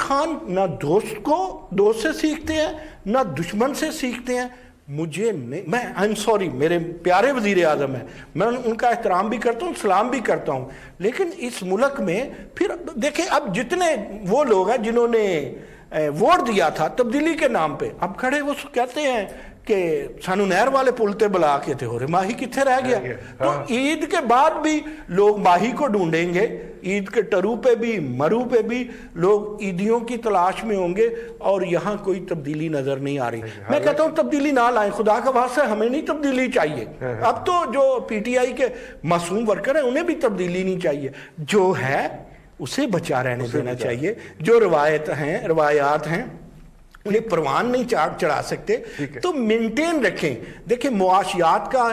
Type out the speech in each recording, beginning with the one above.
خان نہ دوست سے سیکھتے ہیں نہ دشمن سے سیکھتے ہیں. مجھے نہیں, میں آئی ایم سوری, میرے پیارے وزیر اعظم ہیں, میں ان کا احترام بھی کرتا ہوں, سلام بھی کرتا ہوں, لیکن اس ملک میں پھر دیکھیں اب جتنے وہ لوگ ہیں جنہوں نے ووٹ دیا تھا تبدیلی کے نام پہ, اب کھڑے وہ کہتے ہیں کہ سانو نہر والے پلتے بلا کے تھے, ہو رہے ماہی کتنے رہ گیا. تو عید کے بعد بھی لوگ ماہی کو ڈھونڈیں گے, عید کے ٹرو پہ بھی مرو پہ بھی لوگ عیدیوں کی تلاش میں ہوں گے, اور یہاں کوئی تبدیلی نظر نہیں آ رہی. میں کہتا ہوں تبدیلی نہ لائیں, خدا کا واسطہ ہمیں نہیں تبدیلی چاہیے. اب تو جو پی ٹی آئی کے معصوم ورکر ہیں انہیں بھی تبدیلی نہیں چاہیے, جو ہے اسے بچا رہنے دینا چاہیے. جو روایات ہیں انہیں پروان نہیں چڑھا سکتے, تو مینٹین رکھیں. دیکھیں معاشیات کا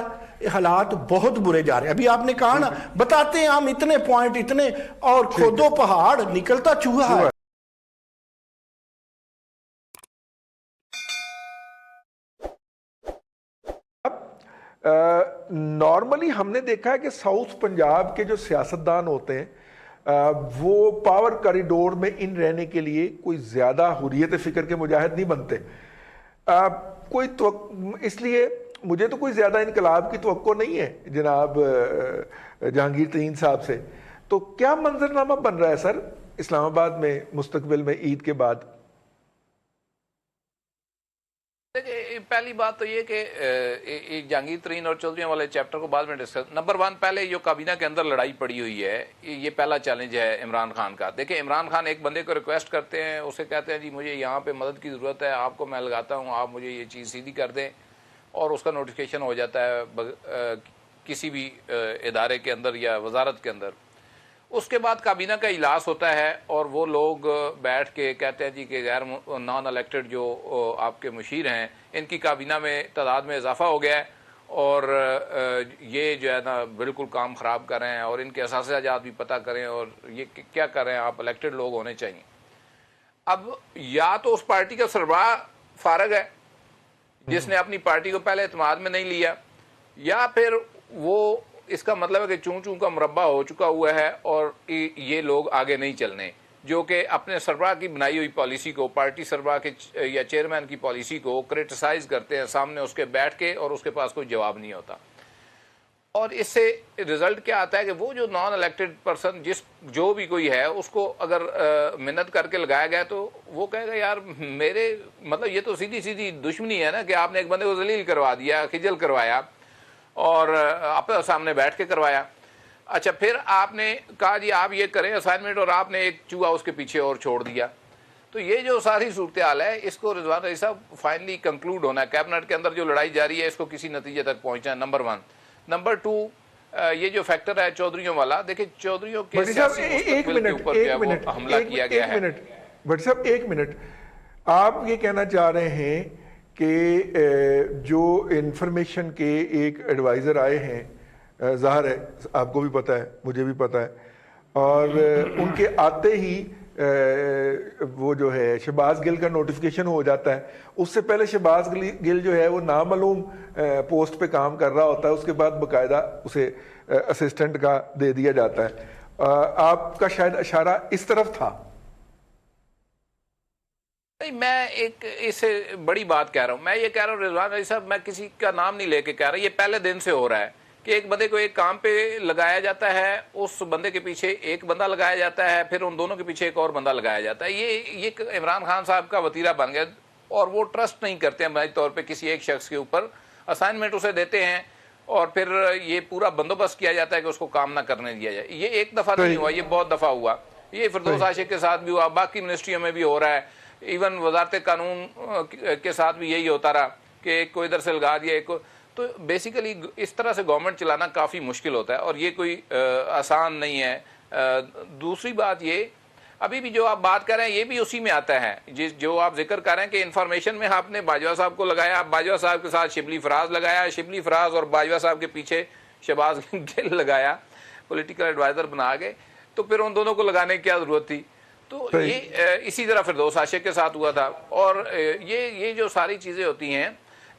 حالات بہت برے جا رہے ہیں. ابھی آپ نے کہا نا, بتاتے ہیں ہم اتنے پوائنٹ اتنے, اور کھودو پہاڑ نکلتا چوہا ہے. نارملی ہم نے دیکھا ہے کہ ساؤتھ پنجاب کے جو سیاستدان ہوتے ہیں وہ پاور کریڈور میں ان رہنے کے لیے کوئی زیادہ حریت فکر کے مجاہد نہیں بنتے. اس لیے مجھے تو کوئی زیادہ انقلاب کی توقع نہیں ہے جناب جہانگیر ترین صاحب سے. تو کیا منظرنامہ بن رہا ہے سر اسلام آباد میں مستقبل میں عید کے بعد؟ پہلی بات تو یہ کہ جہانگیر ترین اور چودھریوں والے چیپٹر کو بعد میں ڈسکس. نمبر 1, پہلے جو کابینہ کے اندر لڑائی پڑی ہوئی ہے, یہ پہلا چیلنج ہے عمران خان کا. دیکھیں عمران خان ایک بندے کو ریکویسٹ کرتے ہیں, اسے کہتے ہیں جی مجھے یہاں پہ مدد کی ضرورت ہے, آپ کو میں لگاتا ہوں, آپ مجھے یہ چیز سیدھی کر دیں, اور اس کا نوٹیفیکیشن ہو جاتا ہے کسی بھی ادارے کے اندر یا وزارت کے اندر. اس کے بعد کابینہ کا اجلاس ہوتا ہے اور وہ لوگ بیٹھ کے کہتے ہیں جی کہ غیر نان الیکٹڈ جو آپ کے مشیر ہیں ان کی کابینہ میں تعداد میں اضافہ ہو گیا ہے, اور یہ جو ہے نا بالکل کام خراب کر رہے ہیں, اور ان کے اثاثہ جات بھی پتہ کریں, اور یہ کیا کر رہے ہیں, آپ الیکٹڈ لوگ ہونے چاہیے. اب یا تو اس پارٹی کا سربراہ فارغ ہے جس نے اپنی پارٹی کو پہلے اعتماد میں نہیں لیا, یا پھر وہ اس کا مطلب ہے کہ چون چون کا مربع ہو چکا ہوا ہے اور یہ لوگ آگے نہیں چلنے, جو کہ اپنے سربراہ کی بنائی ہوئی پالیسی کو, پارٹی سربراہ کے یا چیئرمین کی پالیسی کو کرٹیسائز کرتے ہیں سامنے اس کے بیٹھ کے, اور اس کے پاس کوئی جواب نہیں ہوتا. اور اس سے رزلٹ کیا آتا ہے کہ وہ جو نان الیکٹڈ پرسن جو بھی کوئی ہے اس کو اگر منت کر کے لگایا گیا تو وہ کہے گا یار میرے مطلب یہ تو سیدھی سیدھی دشمنی ہے نا, کہ آپ نے ایک بندے کو ذلیل کروا دیا, خجل کروایا, اور آپ سامنے بیٹھ کے کروایا. اچھا پھر آپ نے کہا جی آپ یہ کریں اسائنمنٹ, اور آپ نے ایک چوہا اس کے پیچھے اور چھوڑ دیا. تو یہ جو ساری صورتحال ہے اس کو رضوان رئیس صاحب فائنلی کنکلوڈ ہونا ہے. کیبنٹ کے اندر جو لڑائی جاری ہے اس کو کسی نتیجے تک پہنچنا ہے, نمبر 1. نمبر 2, یہ جو فیکٹر ہے چودھریوں والا, دیکھیں چودھریوں کے سیاسی مستقبل کے اوپر جو ہے وہ حملہ کیا گیا ہے. بٹ صاحب ایک منٹ, آپ یہ کہنا چاہ رہے ہیں کہ جو انفارمیشن کے ایک ایڈوائزر آئے ہیں, ظاہر ہے آپ کو بھی پتہ ہے مجھے بھی پتہ ہے, اور ان کے آتے ہی وہ جو ہے شہباز گل کا نوٹیفیکیشن ہو جاتا ہے. اس سے پہلے شہباز گل جو ہے وہ نامعلوم پوسٹ پہ کام کر رہا ہوتا ہے, اس کے بعد باقاعدہ اسے اسسٹنٹ کا دے دیا جاتا ہے. آپ کا شاید اشارہ اس طرف تھا. نہیں, میں ایک اس سے بڑی بات کہہ رہا ہوں. میں یہ کہہ رہا ہوں رضوان علی صاحب, میں کسی کا نام نہیں لے کے کہہ رہا, یہ پہلے دن سے ہو رہا ہے کہ ایک بندے کو ایک کام پہ لگایا جاتا ہے, اس بندے کے پیچھے ایک بندہ لگایا جاتا ہے, پھر ان دونوں کے پیچھے ایک اور بندہ لگایا جاتا ہے. یہ عمران خان صاحب کا وتیرہ بن گیا, اور وہ ٹرسٹ نہیں کرتے ہیں بنیادی طور پہ کسی ایک شخص کے اوپر. اسائنمنٹ اسے دیتے ہیں اور پھر یہ پورا بندوبست کیا جاتا ہے کہ اس کو کام نہ کرنے دیا جائے. یہ ایک دفعہ نہیں ہوا, یہ بہت دفعہ ہوا. یہ فردوس عاشق کے ساتھ بھی ہوا, باقی منسٹریوں میں بھی ہو رہا ہے, ایون وزارت قانون کے ساتھ بھی یہی ہوتا رہا کہ ایک کو ادھر سے لگا دیا, ایک کو. تو بیسیکلی اس طرح سے گورنمنٹ چلانا کافی مشکل ہوتا ہے, اور یہ کوئی آسان نہیں ہے. دوسری بات یہ, ابھی بھی جو آپ بات کر رہے ہیں یہ بھی اسی میں آتا ہے, جو آپ ذکر کر رہے ہیں کہ انفارمیشن میں آپ نے باجوہ صاحب کو لگایا, باجوہ صاحب کے ساتھ شبلی فراز لگایا, شبلی فراز اور باجوہ صاحب کے پیچھے شہباز گل لگایا پولیٹیکل ایڈوائزر بنا کے, تو پھر ان دونوں کو لگانے کی کیا ضرورت تھی. تو یہ اسی طرح فردوس عاشق کے ساتھ ہوا تھا. اور یہ جو ساری چیزیں ہوتی ہیں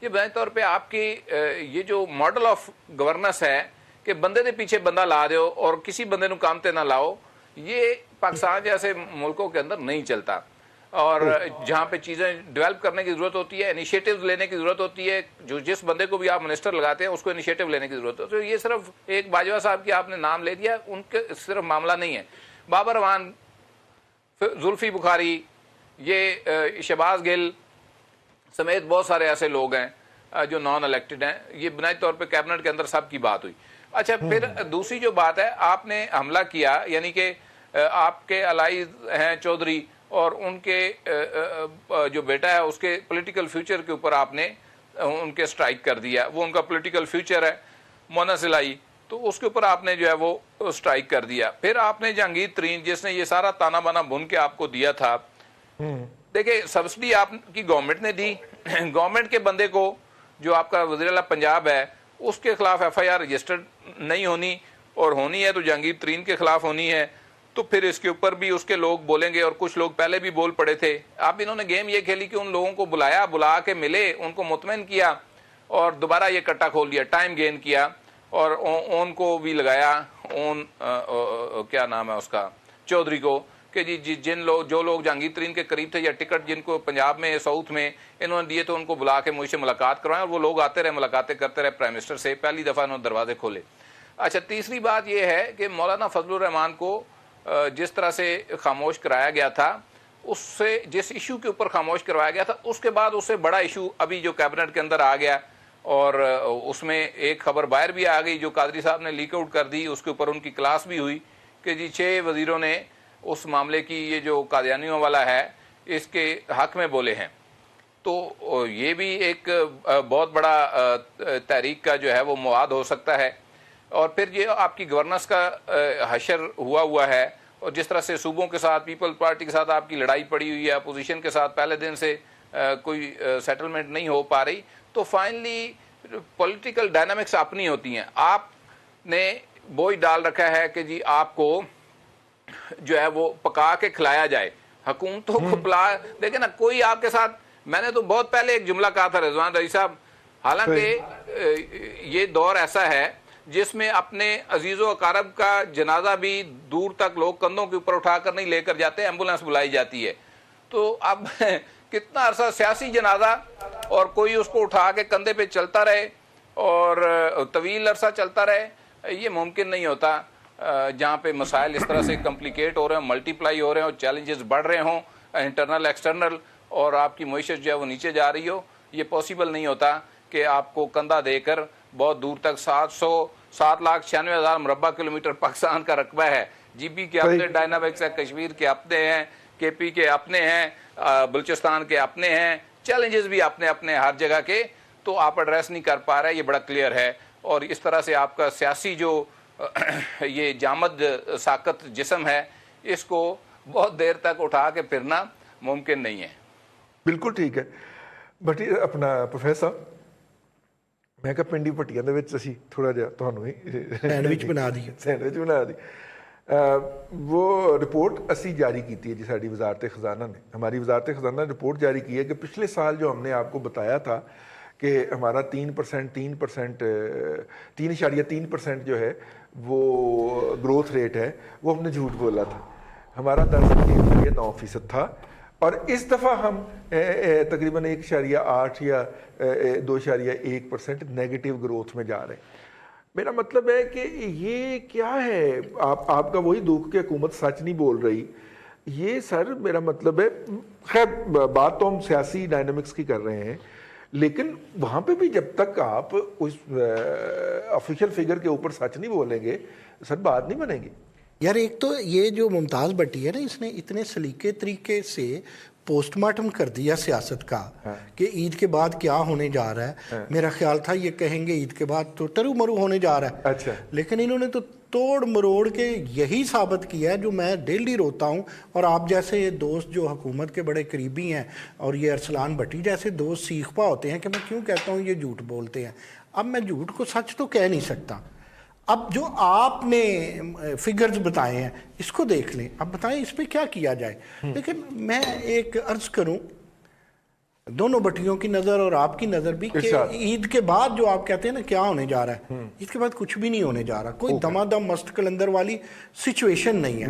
یہ بنیادی طور پہ آپ کی یہ جو ماڈل آف گورننس ہے کہ بندے دے پیچھے بندہ لا دیو اور کسی بندے نو کام تے نہ لاؤ, یہ پاکستان جیسے ملکوں کے اندر نہیں چلتا. اور جہاں پہ چیزیں ڈیولپ کرنے کی ضرورت ہوتی ہے، انیشیٹیوز لینے کی ضرورت ہوتی ہے، جس بندے کو بھی آپ منسٹر لگاتے ہیں اس کو انیشیٹیو لینے کی ضرورت ہوتی ہے. تو یہ صرف ایک باجوہ صاحب کی آپ نے نام لے دیا، ان کے صرف معاملہ نہیں ہے. بابر اعوان، زلفی بخاری، یہ شہباز گل سمیت بہت سارے ایسے لوگ ہیں جو نان الیکٹڈ ہیں. یہ بنیادی طور پہ کیبنٹ کے اندر سب کی بات ہوئی. اچھا، پھر دوسری جو بات ہے، آپ نے حملہ کیا، یعنی کہ آپ کے الائز ہیں چودھری اور ان کے جو بیٹا ہے اس کے پولیٹیکل فیوچر کے اوپر آپ نے ان کے سٹرائک کر دیا. وہ ان کا پولیٹیکل فیوچر ہے، مونا سلائی، تو اس کے اوپر آپ نے جو ہے وہ سٹرائک کر دیا. پھر آپ نے جہانگیر ترین، جس نے یہ سارا تانا بانا بن کے آپ کو دیا تھا، دیکھیں سبسڈی آپ کی گورنمنٹ نے دی، گورنمنٹ کے بندے کو جو آپ کا وزیر اعلیٰ پنجاب ہے اس کے خلاف ایف آئی آر رجسٹرڈ نہیں ہونی، اور ہونی ہے تو جہانگیر ترین کے خلاف ہونی ہے. تو پھر اس کے اوپر بھی اس کے لوگ بولیں گے، اور کچھ لوگ پہلے بھی بول پڑے تھے. اب انہوں نے گیم یہ کھیلی کہ ان لوگوں کو بلا کے ملے، ان کو مطمئن کیا اور دوبارہ یہ کٹا کھول دیا، ٹائم گین کیا، اور اون کو بھی لگایا، اون کیا نام ہے اس کا، چودھری کو، کہ جی جو لوگ جہانگیر ترین کے قریب تھے یا ٹکٹ جن کو پنجاب میں ساؤتھ میں انہوں نے دیے تو ان کو بلا کے مجھ سے ملاقات کروائیں، اور وہ لوگ آتے رہے، ملاقاتیں کرتے رہے پرائم منسٹر سے. پہلی دفعہ انہوں نے دروازے کھولے. اچھا، تیسری بات یہ ہے کہ مولانا فضل الرحمان کو جس طرح سے خاموش کرایا گیا تھا، اس سے جس ایشو کے اوپر خاموش کروایا گیا تھا، اس کے بعد اس سے بڑا ایشو ابھی جو کیبنٹ کے اندر آ گیا، اور اس میں ایک خبر باہر بھی آ گئی جو قادری صاحب نے لیک آؤٹ کر دی. اس کے اوپر ان کی کلاس بھی ہوئی کہ جی 6 وزیروں نے اس معاملے کی، یہ جو قادیانیوں والا ہے، اس کے حق میں بولے ہیں. تو یہ بھی ایک بہت بڑا تحریک کا جو ہے وہ مواد ہو سکتا ہے. اور پھر یہ آپ کی گورننس کا حشر ہوا ہے، اور جس طرح سے صوبوں کے ساتھ پیپل پارٹی کے ساتھ آپ کی لڑائی پڑی ہوئی ہے، اپوزیشن کے ساتھ پہلے دن سے کوئی سیٹلمنٹ نہیں ہو پا رہی. تو فائنلی پولیٹیکل ڈائنامکس اپنی ہوتی ہیں. آپ نے بوجھ ڈال رکھا ہے کہ جی آپ کو جو ہے وہ پکا کے کھلایا جائے، حکومتوں کو دیکھیں نا، کوئی آپ کے ساتھ، میں نے تو بہت پہلے ایک جملہ کہا تھا رضوان رئی صاحب، حالانکہ یہ دور ایسا ہے جس میں اپنے عزیز و اقارب کا جنازہ بھی دور تک لوگ کندھوں کے اوپر اٹھا کر نہیں لے کر جاتے، ایمبولینس بلائی جاتی ہے. تو اب کتنا عرصہ سیاسی جنازہ اور کوئی اس کو اٹھا کے کندھے پہ چلتا رہے اور طویل عرصہ چلتا رہے، یہ ممکن نہیں ہوتا. جہاں پہ مسائل اس طرح سے کمپلیکیٹ ہو رہے ہوں، ملٹی پلائی ہو رہے ہوں، چیلنجز بڑھ رہے ہوں انٹرنل ایکسٹرنل، اور آپ کی معیشت جو ہے وہ نیچے جا رہی ہو، یہ پاسبل نہیں ہوتا کہ آپ کو کندھا دے کر بہت دور تک 7,96,000 مربع کلومیٹر پاکستان کا رقبہ ہے. جی بی کے اپنے ڈائنامکس ہیں، کشمیر کے اپنے ہیں، کے پی کے اپنے ہیں، بلوچستان کے اپنے ہیں، چیلنجز بھی اپنے اپنے ہر جگہ کے. تو آپ ایڈریس نہیں کر پا رہے، یہ بڑا کلیئر ہے. اور اس طرح سے آپ کا سیاسی جو یہ جامد ساکت جسم ہے، اس کو بہت دیر تک اٹھا کے پھرنا ممکن نہیں ہے. بالکل ٹھیک ہے. بٹ اپنا پروفیسر میں کہ پنڈی پٹیاں دے وچ اسی تھوڑا جہا تہانوں ہی سینڈوچ بنا دی. وہ رپورٹ اسی جاری کی ہے جی ساری وزارت خزانہ نے، ہماری وزارت خزانہ نے رپورٹ جاری کی ہے کہ پچھلے سال جو ہم نے آپ کو بتایا تھا کہ ہمارا 3.3% جو ہے وہ گروتھ ریٹ ہے، وہ ہم نے جھوٹ بولا تھا. ہمارا 10.9% تھا، اور اس دفعہ ہم تقریباً 1.8 یا 2.1% نیگیٹو گروتھ میں جا رہے ہیں. میرا مطلب ہے کہ یہ کیا ہے؟ آپ کا وہی دکھ کہ حکومت سچ نہیں بول رہی. یہ سر میرا مطلب ہے، خیر بات تو ہم سیاسی ڈائنامکس کی کر رہے ہیں، لیکن وہاں پہ بھی جب تک آپ اس آفیشیل فگر کے اوپر سچ نہیں بولیں گے سر، بات نہیں بنے گی. یار ایک تو یہ جو ممتاز بھٹی ہے نا، اس نے اتنے سلیقے طریقے سے پوسٹ مارٹم کر دیا سیاست کا کہ عید کے بعد کیا ہونے جا رہا ہے. میرا خیال تھا یہ کہیں گے عید کے بعد تو ٹرو مرو ہونے جا رہا ہے. اچھا، لیکن انہوں نے تو توڑ مروڑ کے یہی ثابت کیا ہے جو میں ڈیلی روتا ہوں. اور آپ جیسے یہ دوست جو حکومت کے بڑے قریبی ہیں، اور یہ ارسلان بھٹی جیسے دوست سیکھ پا ہوتے ہیں کہ میں کیوں کہتا ہوں یہ جھوٹ بولتے ہیں. اب میں جھوٹ کو سچ تو کہہ نہیں سکتا. اب جو آپ نے فگرز بتائے ہیں اس کو دیکھ لیں، اب بتائیں اس پہ کیا کیا جائے. لیکن میں ایک عرض کروں، دونوں بٹیوں کی نظر اور آپ کی نظر بھی کہ عید کے بعد جو آپ کہتے ہیں نا کیا ہونے جا رہا ہے، عید کے بعد کچھ بھی نہیں ہونے جا رہا. کوئی دما دم مست کلندر والی سچویشن نہیں ہے.